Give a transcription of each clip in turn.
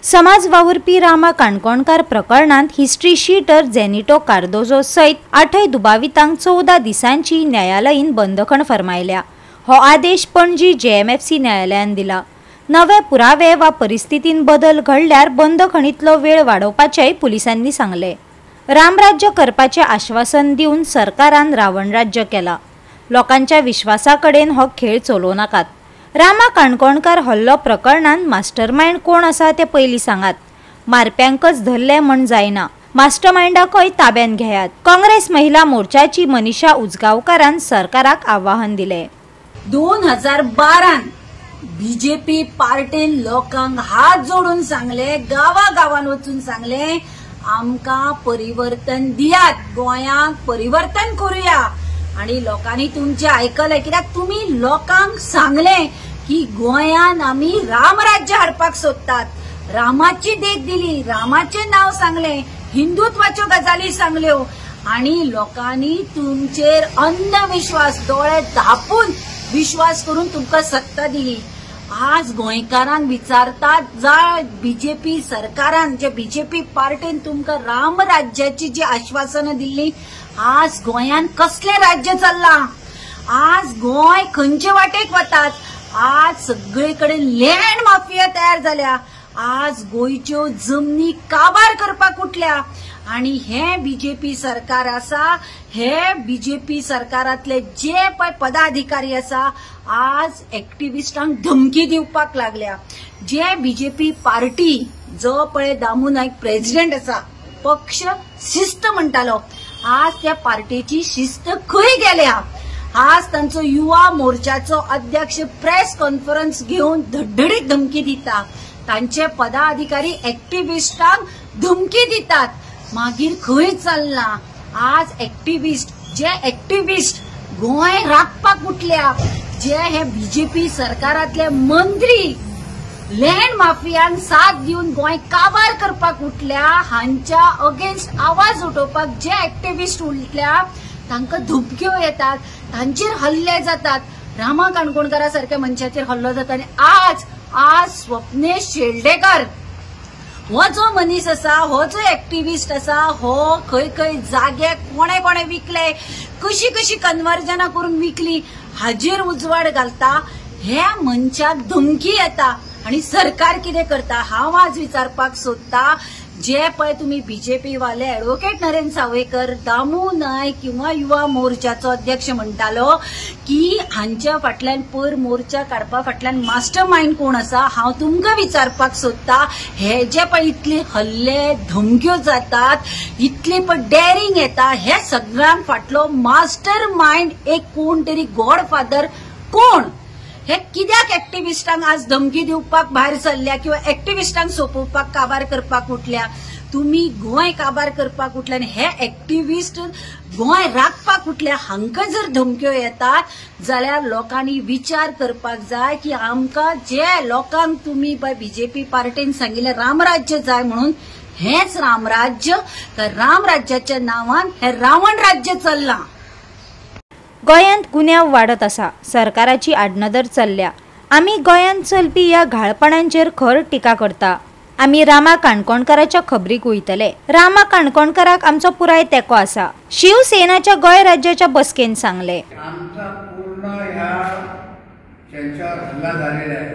समाज वावुरपी रामा काणकोणकार प्रकरणात हिस्ट्री शीटर जेनिटो कार्दोजो सयत 8 दुबावितांक 14 दिसांची न्यायालयीन बंदखण फरमायल्या। हो आदेश पणजी JMFC न्यायालयान दिला। नवे पुरावे वा परिस्थितीन बदल घडल्यार बंदखणीतलो वेळ वाडोवपाचेय पुलिसांनी सांगले। रामराज्य करपाचे आश्वासन दिवन सरकारान रावण राज्य केला। लोकांच्या विश्वासाकडेन हो खेळ चलोव नाकात। रामा काणकोणकार हल्लो प्रकरणात मास्टरमाइंड कोण आसा ते पयली सांगात। मारप्यांकच धरले म्हण जायना, मास्टरमाइंडाकय ताब्यान घेयात। काँग्रेस महिला मोर्चाची मनीषा उजगांवकारान सरकाराक आवाहन दिले। 2012 बीजेपी पार्टीन लोकांक हात जोडून सांगले, गावागावान वचून सांगले, आमकां परिवर्तन दियात, गोंयांक परिवर्तन करूया। आणि लोकांनी तुमचे ऐकले, कित्याक तुम्ही लोकांक सांगले की गोंयान आमी रामराज्य हाडपाक सोदतात। रामाची देख दिली, रामाचे नाव सांगले, हिंदुत्वाच्यो गजाली सांगल्यो आणि लोकांनी तुमचेर अंधविश्वास, डोळे धापून विश्वास करून तुमकां सत्ता दिली। आज गोंयकारांक विचारतात, जा बीजेपी सरकारान, जे बीजेपी पार्टीन तुमकां रामराज्याची जी आश्वासना दिल्ली, आज गोंयान कसले राज्य चल्ला? आज गोंय खंयचे वाटेक वतात? आज सगळीकडे लँड माफिया तयार झाल्या। आज गोंयच्यो जमनी काबार करपाक उठल्या आणि हे बीजेपी सरकार आसा, हे बीजेपी सरकारातले जे पय पदाधिकारी आसा, आज एक्टिविस्टांक धमकी दिवपाक लागल्या। जे बीजेपी पार्टी, जो पळय दामू नायक प्रेसिडेंट आसा, पक्ष शिस्त म्हणटालो, आज त्या पार्टीची शिस्त खंय गेल्या? आज तांचो युवा मोर्चाचो अध्यक्ष प्रेस कॉन्फरन्स घेऊन धडधडीत धमकी दिता। तांचे पदाधिकारी एक्टिविस्टांक धमकी दितात। मागीर खंय चल्ला? आज जे एक्टिविस्ट गोंय राखपाक उठल्या, जे हे बीजेपी सरकारातले मंत्री लँड माफियांक साथ दिवन गोंय काबार करपाक उठल्या, हांच्या अगेन्स्ट आवाज उठोवपाक जे एक्टिविस्ट उठल्या, तांकां धमक्यो येतात, तांचेर हल्ले जातात। रामा काणकोणकारा सारख्या मनशाचेर हल्लो जाता आणि आज स्वप्नेश शेल्डेकर हो जो मनीस आसा, हो जो एक्टिविस्ट आसा, हो खंय खंय जागे कोणे कोणे विकले, कशी कशी कन्वर्जना करून विकली, हाजेर उजवाड घालता। ह्या मनशाक धमकी येता आणि सरकार कितें करता? हांव आज विचारपाक सोदता, जे पळय तुम्ही बीजेपी वाले ॲडव्होकेट नरेंद्र सावयकर, दामू नायक किंवा युवा मोर्चाचो अध्यक्ष म्हणटालो की हांच्या फाटल्यान पर मोर्चा काडपा फाटल्यान मास्टर माइंड कोण आसा, हांव तुमकां विचारपाक सोदता। हे जे पळय इतले हल्ले धमक्यो जातात, इतली पळय डेरिंग येता, हे सगळ्यांक फाटलो मास्टर माइंड एक कोण तरी गॉडफादर कोण? हे कित्याक एक्टिविस्टांक आज धमकी दिवपाक भायर सरल्या किंवा एक्टिविस्टांक सोपोवपाक काबार करपाक उठल्या? तुम्ही गोंय काबार करपाक उठल्या आणि हे एक्टिविस्ट गोंय राखपाक उठल्या, हांकां जर धमक्यो येतात जाल्यार लोकांनी विचार करपाक जाय की आमकां जे लोकांक तुम्ही बीजेपी पार्टीन सांगिल्लें रामराज्य जाय म्हणून, हेच रामराज्य, तर रामराज्याच्या नावान हे रावण राज्य चल्लां। गोंयांत गुन्यांव वाडत आसा, सरकाराची आडनदर चल्ल्या। आमी गोंयांत चलपी ह्या घाळपणांचेर खर टिका करता। आमी रामा काणकोणकाराच्या खबरीक वयतले। रामा काणकोणकाराक आमचो पुराय तेंको आसा, शिवसेनाच्या गोंय राज्याच्या बसकेन सांगले। आमचा पूर्ण ह्या ज्यांच्यावर हल्ला झालेला आहे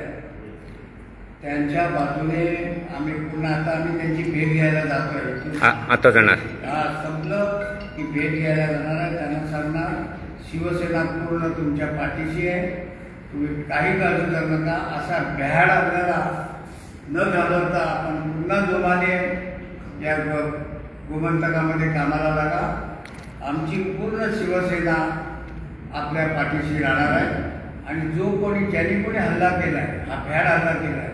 त्यांच्या बाजूने आम्ही पुन्हा आता आम्ही त्यांची भेट घ्यायला जातोय। आता जाणार संपलं की भेट घ्यायला जाणार आहे। त्यांना सांगणार शिवसेना पूर्ण तुमच्या पाठीशी आहे, तुम्ही काही काळजी करू नका। असा भ्याड आपल्याला न घाबरता आपण पुन्हा जोमाने या गोमंतकामध्ये कामाला लागा। आमची पूर्ण शिवसेना आपल्या पाठीशी राहणार आहे आणि ज्यांनी कोणी हल्ला केलाय, हा भ्याड हल्ला केलाय,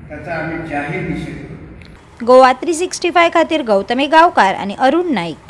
त्याचा आम्ही जाहीर निषेध करू। गोवा 365 खातीर गौतमी गांवकार आणि अरुण नाईक।